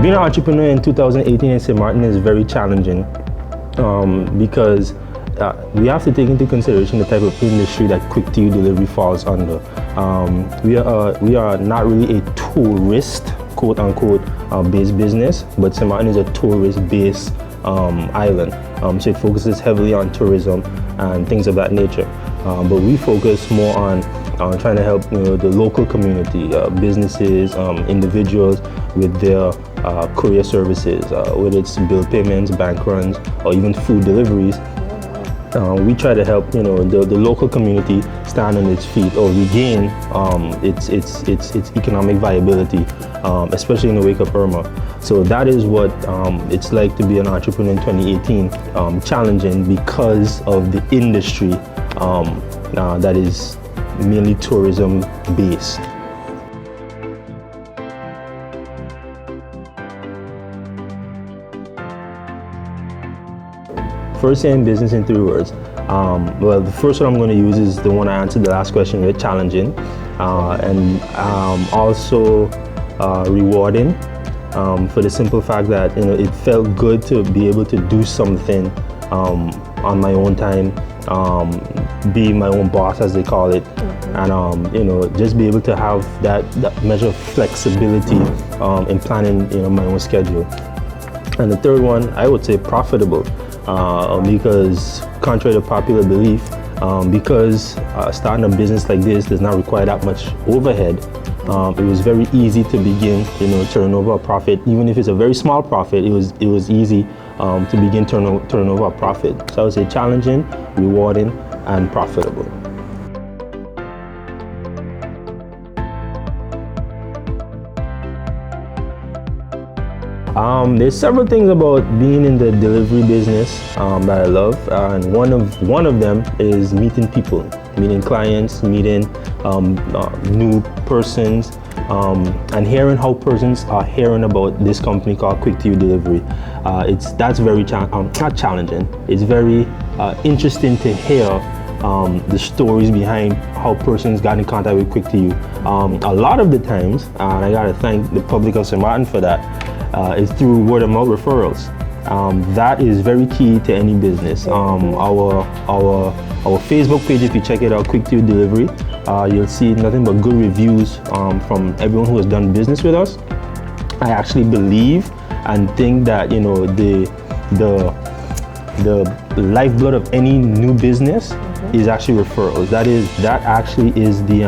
being an entrepreneur in 2018 in St. Martin is very challenging because we have to take into consideration the type of industry that quick to you delivery falls under. We are not really a tourist, quote unquote, based business, but St. Martin is a tourist based island. So it focuses heavily on tourism and things of that nature. But we focus more on trying to help the local community, businesses, individuals with their courier services, whether it's bill payments, bank runs, or even food deliveries. We try to help the local community stand on its feet or regain its economic viability, especially in the wake of Irma. So that is what it's like to be an entrepreneur in 2018. Challenging because of the industry that is mainly tourism based. First year in business in 3 words. Well, the first one I'm going to use is the one I answered the last question with, challenging, and also rewarding, for the simple fact that it felt good to be able to do something on my own time, be my own boss as they call it, and just be able to have that measure of flexibility in planning my own schedule. And the third one, I would say profitable. Because contrary to popular belief, because starting a business like this does not require that much overhead, it was very easy to begin, turning over a profit. Even if it's a very small profit, it was easy to begin turning over a profit. So I would say challenging, rewarding, and profitable. There's several things about being in the delivery business that I love, and one of them is meeting people, meeting clients, meeting new persons, and hearing how persons are hearing about this company called Quick to You Delivery. That's very not challenging. It's very interesting to hear the stories behind how persons got in contact with Quick to You. A lot of the times, and I gotta thank the public of St. Martin for that. Is through word of mouth referrals. That is very key to any business. Our Facebook page, if you check it out, Quick to You Delivery, you'll see nothing but good reviews from everyone who has done business with us. I actually believe and think that the lifeblood of any new business is actually referrals. That actually is the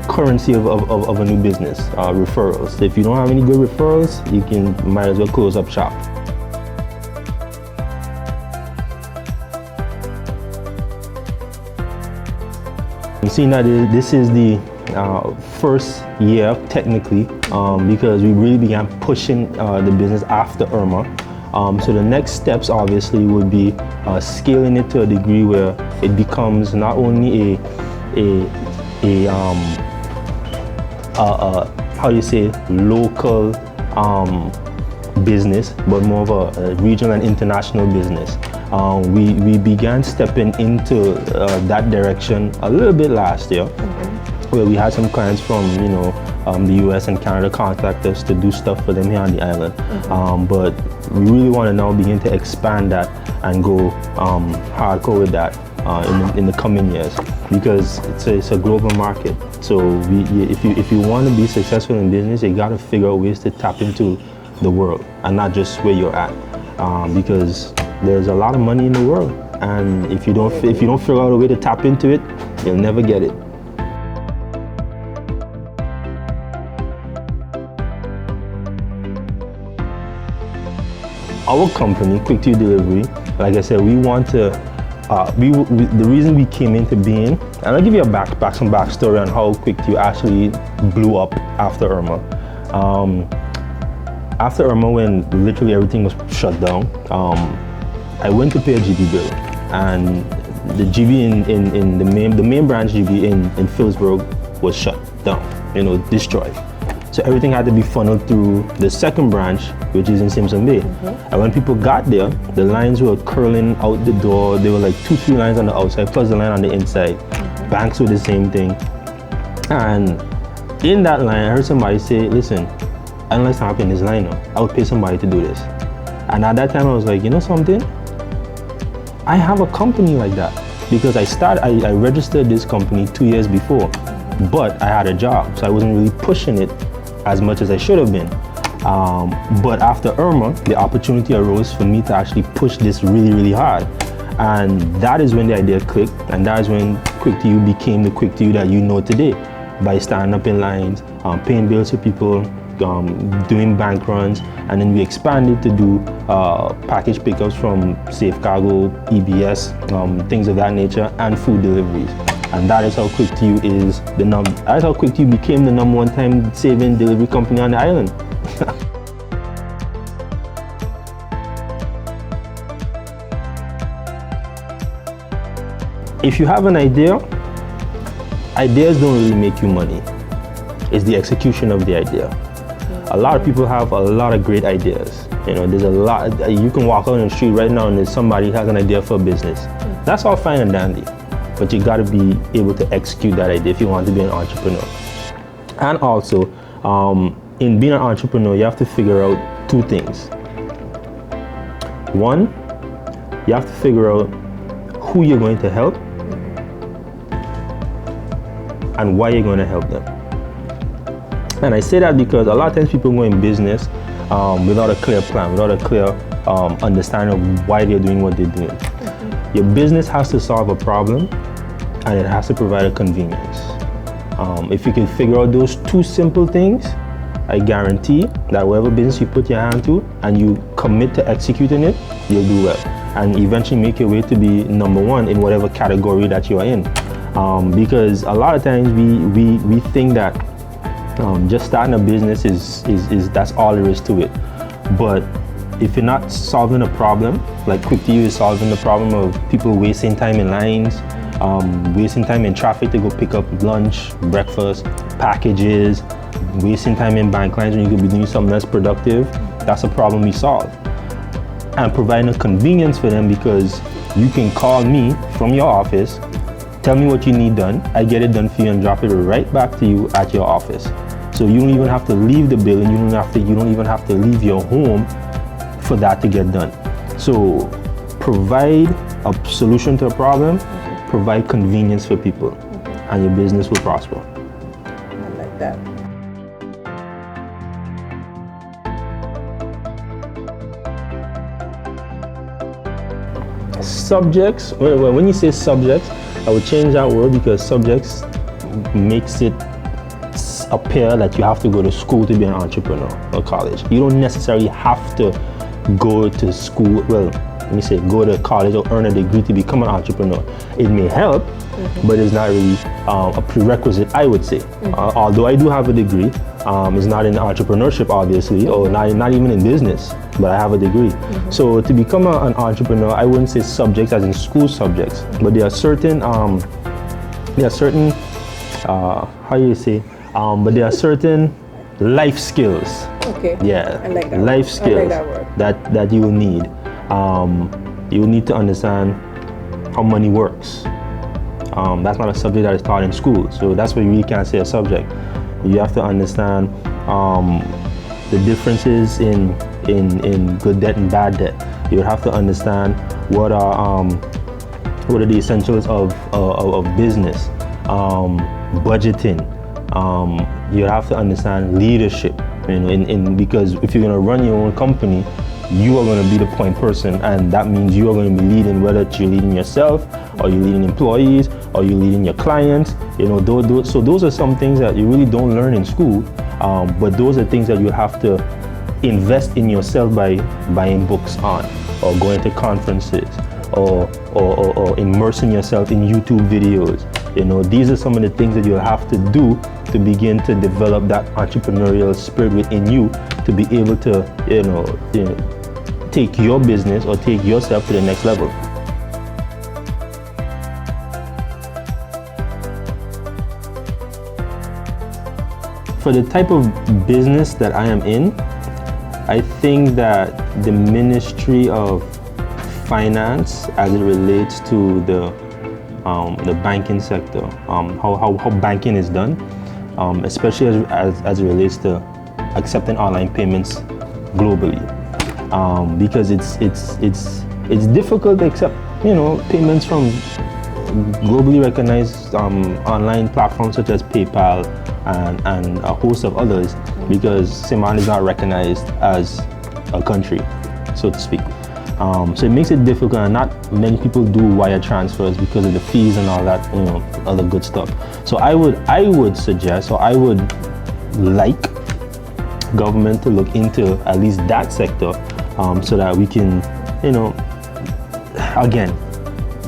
currency of a new business, referrals. If you don't have any good referrals, you might as well close up shop. I'm seeing that this is the first year technically, because we really began pushing the business after Irma. So the next steps obviously would be scaling it to a degree where it becomes not only how do you say, local business, but more of a regional and international business. We began stepping into that direction a little bit last year, where we had some clients from the US and Canada contact us to do stuff for them here on the island. But we really want to now begin to expand that and go hardcore with that in the coming years, because it's a global market. So if you want to be successful in business, you got to figure out ways to tap into the world and not just where you're at, because there's a lot of money in the world, and if you don't figure out a way to tap into it, you'll never get it. Our company, Quick to You Delivery, like I said, we want to. The reason we came into being, and I'll give you some backstory on how Quick to You actually blew up after Irma. After Irma, when literally everything was shut down, I went to pay a GB bill, and the GB in the main branch GB in Phillipsburg was shut down, destroyed. So everything had to be funneled through the second branch, which is in Simpson Bay. And when people got there, the lines were curling out the door. There were like 2-3 lines on the outside, plus the line on the inside. Banks were the same thing. And in that line, I heard somebody say, listen, I don't like stand up in this line now. I would pay somebody to do this. And at that time, I was like, you know something? I have a company like that. Because I registered this company 2 years before, but I had a job, so I wasn't really pushing it as much as I should have been. But after Irma, the opportunity arose for me to actually push this really, really hard. And that is when the idea clicked, and that is when Quick to You became the Quick to You that you know today, by standing up in lines, paying bills for people, doing bank runs, and then we expanded to do package pickups from Safe Cargo, EBS, things of that nature, and food deliveries. And that is how Quick to You is that's how Quick to You became the #1 time saving delivery company on the island. If you have an idea, ideas don't really make you money. It's the execution of the idea. A lot of people have a lot of great ideas. You know, there's a lot. You can walk out on the street right now and there's somebody who has an idea for a business. That's all fine and dandy, but you got to be able to execute that idea if you want to be an entrepreneur. And also, in being an entrepreneur, you have to figure out 2 things. One, you have to figure out who you're going to help and why you're going to help them. And I say that because a lot of times people go in business without a clear plan, without a clear understanding of why they're doing what they're doing. Your business has to solve a problem and it has to provide a convenience. If you can figure out those 2 simple things, I guarantee that whatever business you put your hand to and you commit to executing it, you'll do well. And eventually make your way to be #1 in whatever category that you're in. Because a lot of times we think that just starting a business is that's all there is to it. But if you're not solving a problem, like Quick to You is solving the problem of people wasting time in lines, wasting time in traffic to go pick up lunch, breakfast, packages, wasting time in bank lines when you could be doing something that's productive, that's a problem we solve. And providing a convenience for them, because you can call me from your office, tell me what you need done, I get it done for you and drop it right back to you at your office. So you don't even have to leave the building, you don't even have to leave your home for that to get done. So provide a solution to a problem, provide convenience for people, and your business will prosper. I like that. Subjects, well, when you say subjects, I would change that word, because subjects makes it appear that you have to go to school to be an entrepreneur or college. You don't necessarily have to go to school, well, let me say go to college or earn a degree to become an entrepreneur. It may help, but it's not really a prerequisite, I would say. Although I do have a degree, it's not in entrepreneurship, obviously, or not even in business, but I have a degree. So to become an entrepreneur, I wouldn't say subjects as in school subjects, but there are certain, how do you say, but there are certain life skills. Okay. Yeah. I like that. Life skills I like that word. that you will need. You will need to understand how money works. That's not a subject that is taught in school, so that's why you really can't say a subject. You have to understand the differences in good debt and bad debt. You have to understand what are the essentials of business, budgeting. You have to understand leadership, because if you're going to run your own company, you are going to be the point person, and that means you are going to be leading, whether you're leading yourself or you're leading employees or you're leading your clients. So those are some things that you really don't learn in school, but those are things that you have to invest in yourself by buying books on, or going to conferences, or immersing yourself in YouTube videos. These are some of the things that you'll have to do to begin to develop that entrepreneurial spirit within you, to be able to take your business or take yourself to the next level. For the type of business that I am in, I think that the Ministry of Finance, as it relates to the banking sector, how banking is done, especially as it relates to accepting online payments globally, because it's difficult to accept, you know, payments from globally recognized online platforms such as PayPal and a host of others, because St. Martin is not recognized as a country, so to speak. So it makes it difficult, and not many people do wire transfers because of the fees and all that, you know, other good stuff. So I would suggest, or I would like government to look into at least that sector, so that we can, you know, again,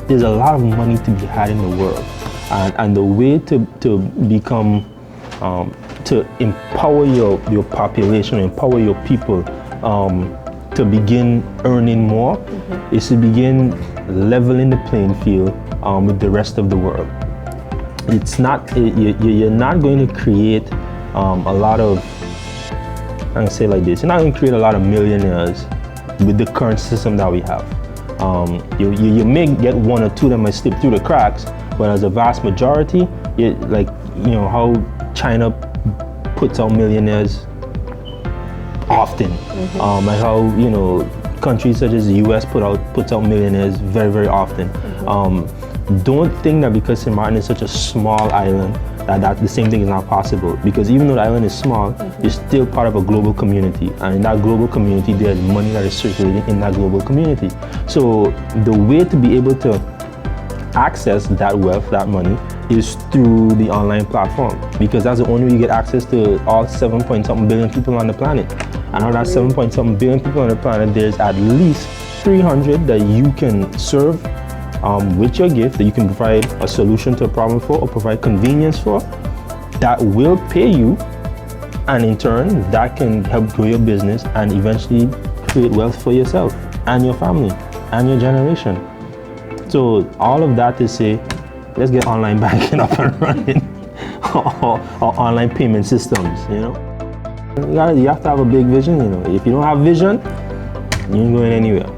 there's a lot of money to be had in the world, and the way to become, to empower your population, empower your people, to begin earning more, is to begin leveling the playing field with the rest of the world. It's not, you're not going to create a lot of, I'm going to say it like this, you're not going to create a lot of millionaires with the current system that we have. You may get one or two that might slip through the cracks, but as a vast majority, like, you know, how China puts out millionaires often, like how, you know, countries such as the US puts out millionaires very, very often. Don't think that because St. Martin is such a small island that the same thing is not possible, because even though the island is small, it's still part of a global community, and in that global community there's money that is circulating in that global community. So the way to be able to access that wealth, that money, is through the online platform, because that's the only way you get access to all 7-point-something billion people on the planet. And out of that 7-point-something billion people on the planet, there's at least 300 that you can serve with your gift, that you can provide a solution to a problem for, or provide convenience for, that will pay you, and in turn that can help grow your business and eventually create wealth for yourself and your family and your generation. So all of that to say, let's get online banking up and running, or online payment systems, you know. You have to have a big vision, you know. If you don't have vision, you ain't going anywhere.